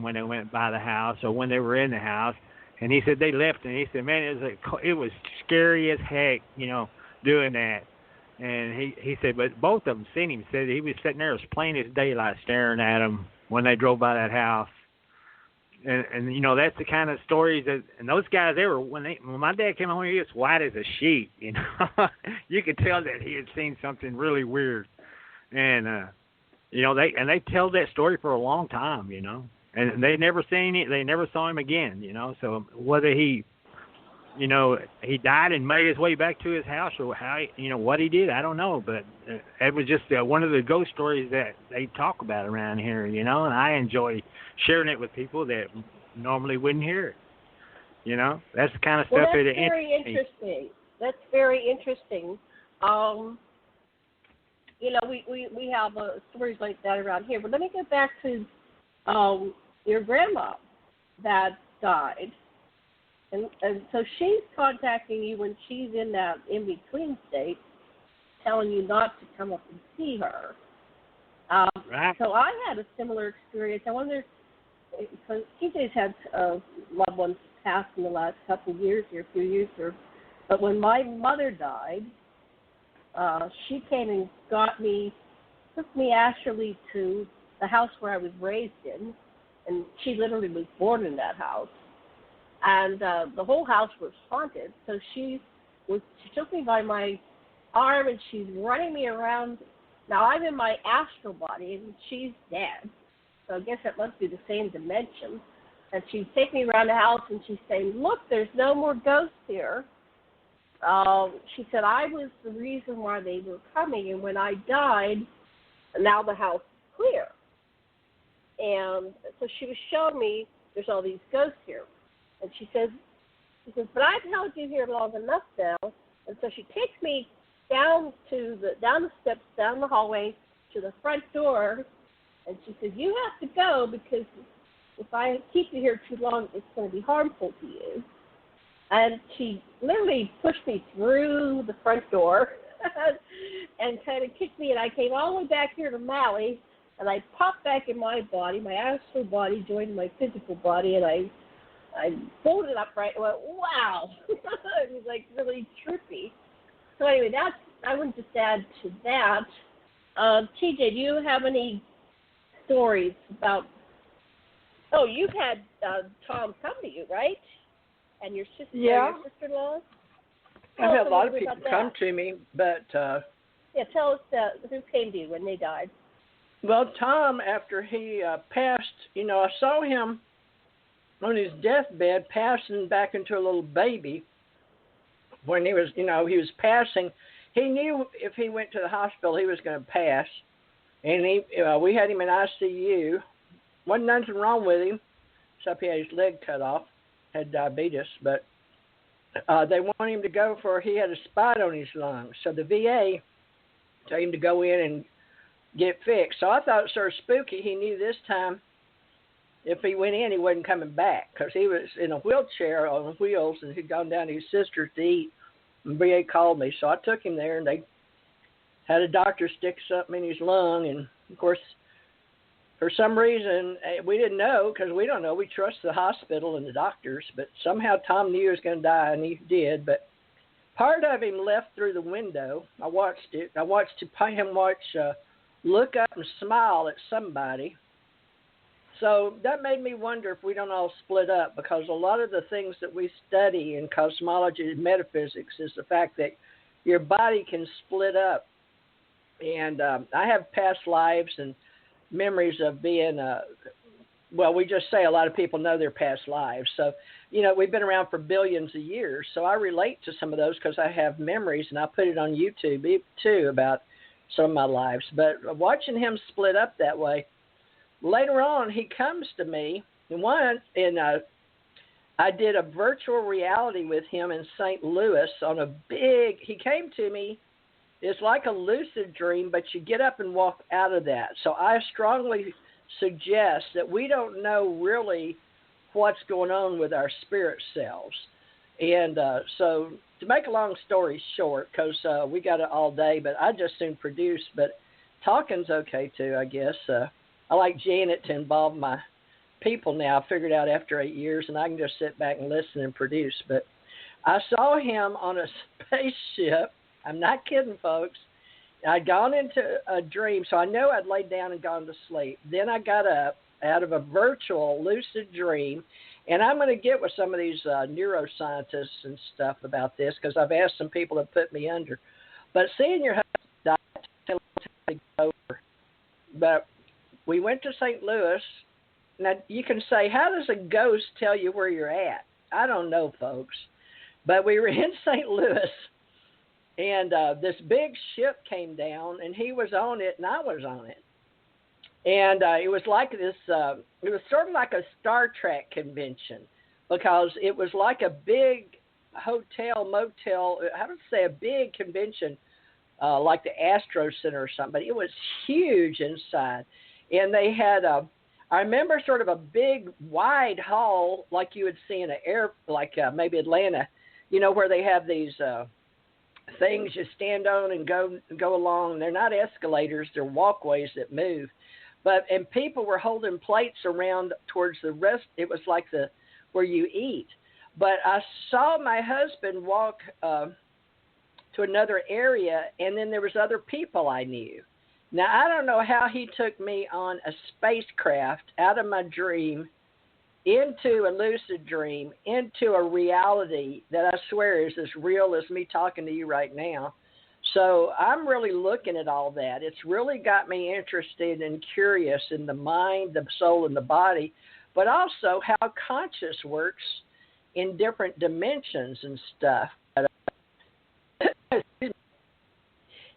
them when they went by the house or when they were in the house. And he said they left, and he said, man, it was scary as heck, doing that. And he said, but both of them seen him. Said he was sitting there as plain as daylight, staring at them when they drove by that house. And that's the kind of stories that, and those guys, when my dad came home, he was white as a sheet. You could tell that he had seen something really weird. And they tell that story for a long time, and they never saw him again, So whether he died and made his way back to his house or how, what he did, I don't know. But it was just one of the ghost stories that they talk about around here, and I enjoy sharing it with people that normally wouldn't hear it. That's the kind of stuff that very interesting. That's very interesting. We have stories like that around here. But let me get back to your grandma that died. And so she's contacting you when she's in that in-between state, telling you not to come up and see her. Right. So I had a similar experience. I wonder, because TJ's had loved ones pass in the last couple of years or a few years, but when my mother died, she came and took me actually to the house where I was raised in, and she literally was born in that house. And the whole house was haunted. So she took me by my arm, and she's running me around. Now I'm in my astral body, and she's dead. So I guess that must be the same dimension. And she'd take me around the house, and she's saying, look, there's no more ghosts here. She said, I was the reason why they were coming, and when I died, now the house is clear. And so she was showing me there's all these ghosts here. And she says, but I've held you here long enough now. And so she takes me down the steps, down the hallway to the front door. And she says, you have to go because if I keep you here too long, it's going to be harmful to you. And she literally pushed me through the front door and kind of kicked me. And I came all the way back here to Maui. And I popped back in my body. My astral body joined my physical body. And I pulled it upright and went, wow. It was like really trippy. So anyway, I would just add to that. TJ, do you have any stories about, you've had Tom come to you, right? And your sister, your sister-in-law? I've had a lot of people come to me, but... tell us who came to you when they died. Well, Tom, after he passed, I saw him on his deathbed passing back into a little baby. When he was, he was passing, he knew if he went to the hospital, he was going to pass. And we had him in ICU. Wasn't nothing wrong with him, except he had his leg cut off, had diabetes. But they wanted him to go he had a spot on his lung. So the VA told him to go in and get fixed. So I thought it was sort of spooky. He knew this time if he went in, he wasn't coming back because he was in a wheelchair on wheels and he'd gone down to his sister's to eat. And VA called me, so I took him there, and they had a doctor stick something in his lung. And, of course, for some reason, we didn't know because we don't know. We trust the hospital and the doctors, but somehow Tom knew he was going to die, and he did. But part of him left through the window. I watched it. I watched him look up and smile at somebody. So that made me wonder if we don't all split up, because a lot of the things that we study in cosmology and metaphysics is the fact that your body can split up. And I have past lives and memories of being, we just say a lot of people know their past lives. So, we've been around for billions of years. So I relate to some of those because I have memories, and I put it on YouTube too about some of my lives. But watching him split up that way, later on, he comes to me, and I did a virtual reality with him in St. Louis he came to me. It's like a lucid dream, but you get up and walk out of that. So I strongly suggest that we don't know really what's going on with our spirit selves. And so to make a long story short, because we got it all day, but I just soon produce, but talking's okay too, I guess. I like Janet to involve my people now. I figured out after 8 years, and I can just sit back and listen and produce. But I saw him on a spaceship. I'm not kidding, folks. I'd gone into a dream, so I know I'd laid down and gone to sleep. Then I got up out of a virtual lucid dream, and I'm going to get with some of these neuroscientists and stuff about this because I've asked some people to put me under. But seeing your husband die to go over. But we went to St. Louis. Now, you can say, how does a ghost tell you where you're at? I don't know, folks. But we were in St. Louis, and this big ship came down, and he was on it, and I was on it. And it was like this, it was sort of like a Star Trek convention because it was like a big hotel, motel, how to say, a big convention like the Astro Center or something. But it was huge inside. And they had, I remember sort of a big, wide hall like you would see in an air, like maybe Atlanta, you know, where they have these things you stand on and go along. They're not escalators, they're walkways that move. And people were holding plates around towards the rest. It was like where you eat. But I saw my husband walk to another area, and then there was other people I knew. Now, I don't know how he took me on a spacecraft out of my dream into a lucid dream, into a reality that I swear is as real as me talking to you right now. So I'm really looking at all that. It's really got me interested and curious in the mind, the soul, and the body, but also how conscious works in different dimensions and stuff.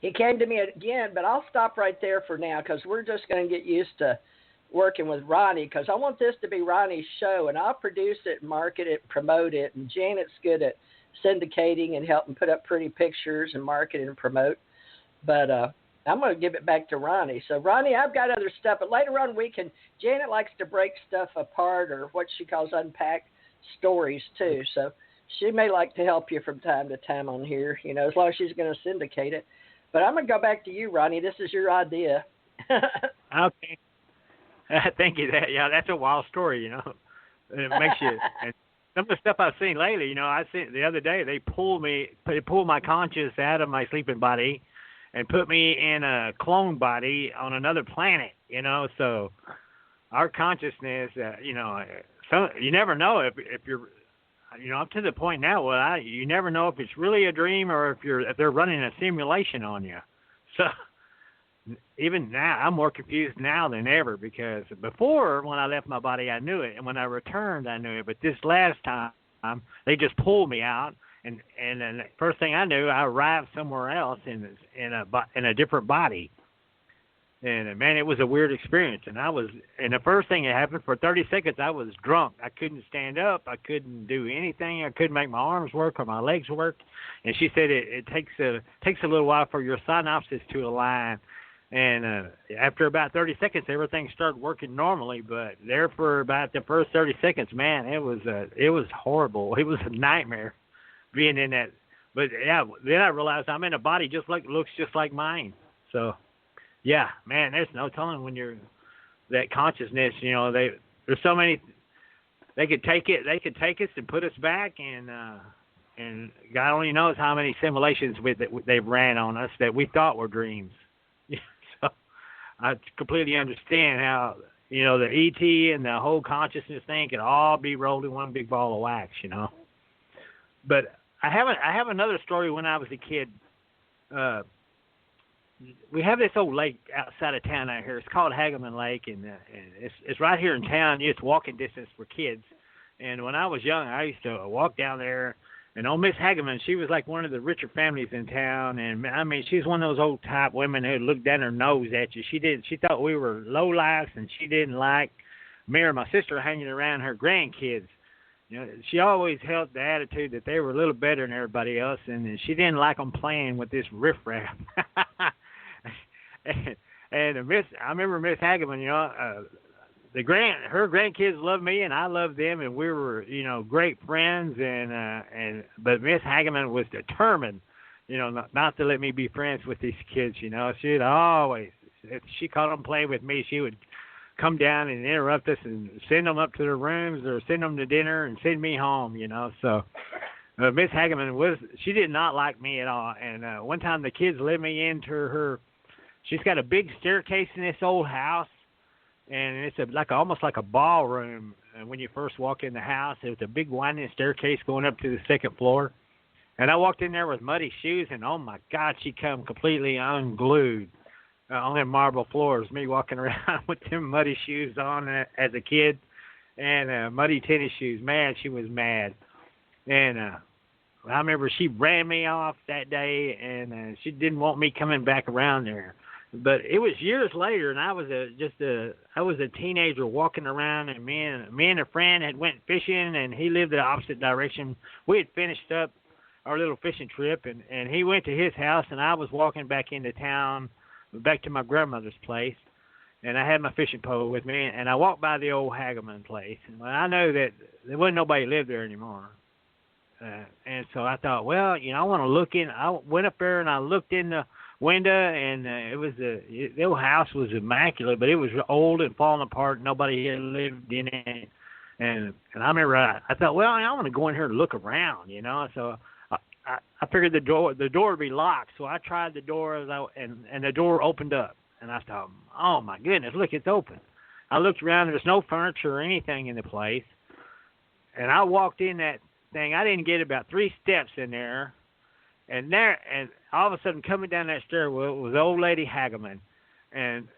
It came to me again, but I'll stop right there for now because we're just going to get used to working with Ronnie because I want this to be Ronnie's show, and I'll produce it, market it, promote it, and Janet's good at syndicating and helping put up pretty pictures and market and promote. But I'm going to give it back to Ronnie. So, Ronnie, I've got other stuff, but later on Janet likes to break stuff apart or what she calls unpack stories too. So she may like to help you from time to time on here, you know, as long as she's going to syndicate it. But I'm going to go back to you, Ronnie. This is your idea. Okay. Thank you. That's a wild story, you know. It makes you. And some of the stuff I've seen lately, you know, I seen the other day they pulled my conscious out of my sleeping body, and put me in a clone body on another planet. You know, so our consciousness, you know, you never know if you're. You know, up to the point now, you never know if it's really a dream or if they're running a simulation on you. So even now, I'm more confused now than ever because before, when I left my body, I knew it, and when I returned, I knew it. But this last time, they just pulled me out, and then the first thing I knew, I arrived somewhere else in a different body. And man, it was a weird experience. And the first thing that happened, for 30 seconds, I was drunk. I couldn't stand up. I couldn't do anything. I couldn't make my arms work or my legs work. And she said it takes a little while for your synapses to align. And after about 30 seconds, everything started working normally. But there for about the first 30 seconds, man, it was horrible. It was a nightmare being in that. But yeah, then I realized I'm in a body looks just like mine. So. Yeah, man, there's no telling when you're that consciousness, you know, there's so many, they could take us and put us back, and God only knows how many simulations they've ran on us that we thought were dreams. So I completely understand how, you know, the ET and the whole consciousness thing could all be rolled in one big ball of wax, you know. But I have another story when I was a kid. We have this old lake outside of town out here. It's called Hageman Lake, and it's right here in town. It's walking distance for kids. And when I was young, I used to walk down there. And old Miss Hageman, she was like one of the richer families in town. And I mean, she's one of those old type women who looked down her nose at you. She thought we were low lives, and she didn't like me or my sister hanging around her grandkids. You know, she always held the attitude that they were a little better than everybody else, and she didn't like them playing with this riffraff. And I remember Miss Hageman, you know, her grandkids loved me and I loved them, and we were, you know, great friends. But Miss Hageman was determined, you know, not to let me be friends with these kids. You know, she'd always, if she caught them playing with me, she would come down and interrupt us and send them up to their rooms or send them to dinner and send me home, So Miss Hageman she did not like me at all. And one time the kids let me into her. She's got a big staircase in this old house, and it's almost like a ballroom. And when you first walk in the house, there's a big winding staircase going up to the second floor. And I walked in there with muddy shoes, and oh my God, she come completely unglued on them marble floors. Me walking around with them muddy shoes on as a kid, and muddy tennis shoes. Man, she was mad. And I remember she ran me off that day, and she didn't want me coming back around there. But it was years later, and I was a teenager walking around, and me and a friend had went fishing, and he lived the opposite direction. We had finished up our little fishing trip, and he went to his house, and I was walking back into town, back to my grandmother's place, and I had my fishing pole with me, and I walked by the old Hageman place, and I know that there wasn't nobody lived there anymore. And so I thought, well, I want to look in. I went up there and I looked in the window, and the old house was immaculate, but it was old and falling apart. Nobody had lived in it. And I remember I thought, well, I want to go in here and look around, So I figured the door would be locked. So I tried the door, and the door opened up. And I thought, oh my goodness, look, it's open. I looked around. There's no furniture or anything in the place. And I walked in that thing. I didn't get about 3 steps in there, and all of a sudden, coming down that stairwell was old lady Hageman, and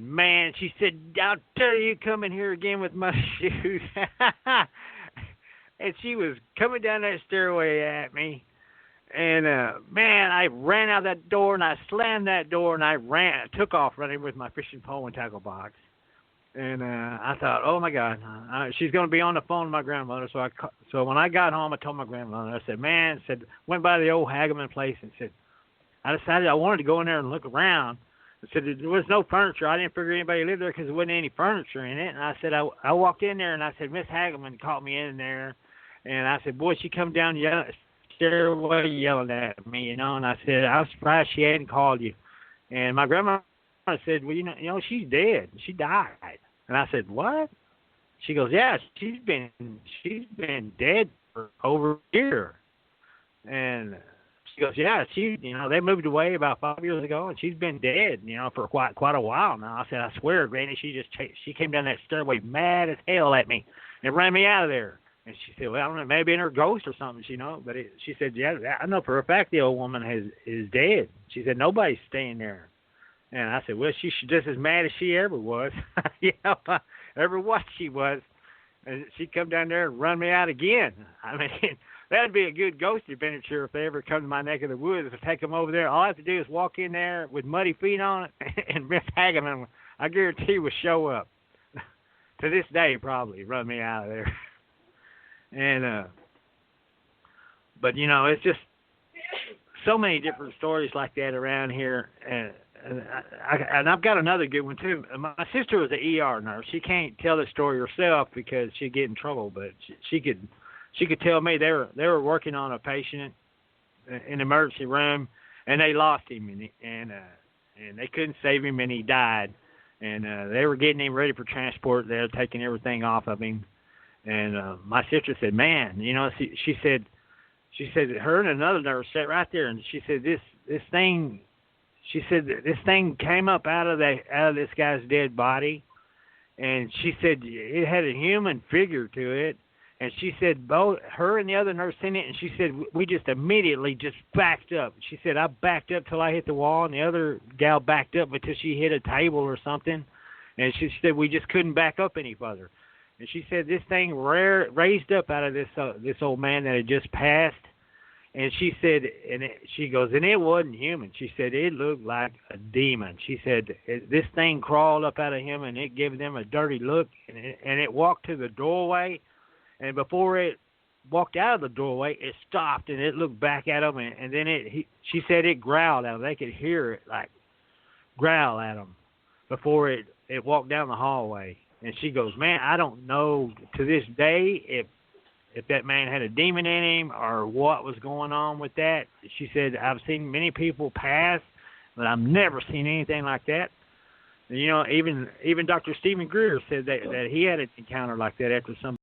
man, she said, "I'll dare you come in here again with my shoes." And she was coming down that stairway at me, and man, I ran out that door, and I slammed that door, and I took off running with my fishing pole and tackle box. And I thought, oh my God, she's going to be on the phone with my grandmother. So when I got home, I told my grandmother. I said, went by the old Hageman place and said, I decided I wanted to go in there and look around. I said there was no furniture. I didn't figure anybody lived there because there wasn't any furniture in it. And I said I walked in there and I said, Miss Hageman caught me in there, and I said, boy, she come down the stairway yelling at me, And I said, I was surprised she hadn't called you. And my grandma said, well, she's dead. She died. And I said, what? She goes, yeah, she's been dead for over a year. And she goes, yeah, they moved away about 5 years ago, and she's been dead, for quite a while now. I said, I swear, Granny, she came down that stairway mad as hell at me and ran me out of there. And she said, well, I don't know, maybe in her ghost or something, but she said, yeah, I know for a fact the old woman is dead. She said, nobody's staying there. And I said, well, she's just as mad as she ever was. Ever what she was. And she'd come down there and run me out again. I mean, that'd be a good ghost adventure if they ever come to my neck of the woods. To take them over there, all I have to do is walk in there with muddy feet on it, and Miss Hageman, I guarantee, will show up. To this day, probably, run me out of there. And, but, it's just so many different stories like that around here. And I've got another good one too. My sister was an ER nurse. She can't tell the story herself because she'd get in trouble, but she could tell me they were working on a patient in the emergency room, and they lost him, and they couldn't save him, and he died. And they were getting him ready for transport. They were taking everything off of him. And my sister said, "Man, she said her and another nurse sat right there, and she said this thing." She said this thing came up out of this guy's dead body, and she said it had a human figure to it. And she said both her and the other nurse seen it, and she said we just immediately just backed up. She said I backed up till I hit the wall, and the other gal backed up until she hit a table or something. And she said we just couldn't back up any further. And she said this thing raised up out of this old man that had just passed. And she said, she goes, and it wasn't human. She said it looked like a demon. She said this thing crawled up out of him, and it gave them a dirty look, and it walked to the doorway. And before it walked out of the doorway, it stopped, and it looked back at them, and then she said it growled at them. They could hear it like growl at them before it walked down the hallway. And she goes, man, I don't know to this day if that man had a demon in him or what was going on with that. She said, I've seen many people pass, but I've never seen anything like that. You know, even Dr. Stephen Greer said that he had an encounter like that after some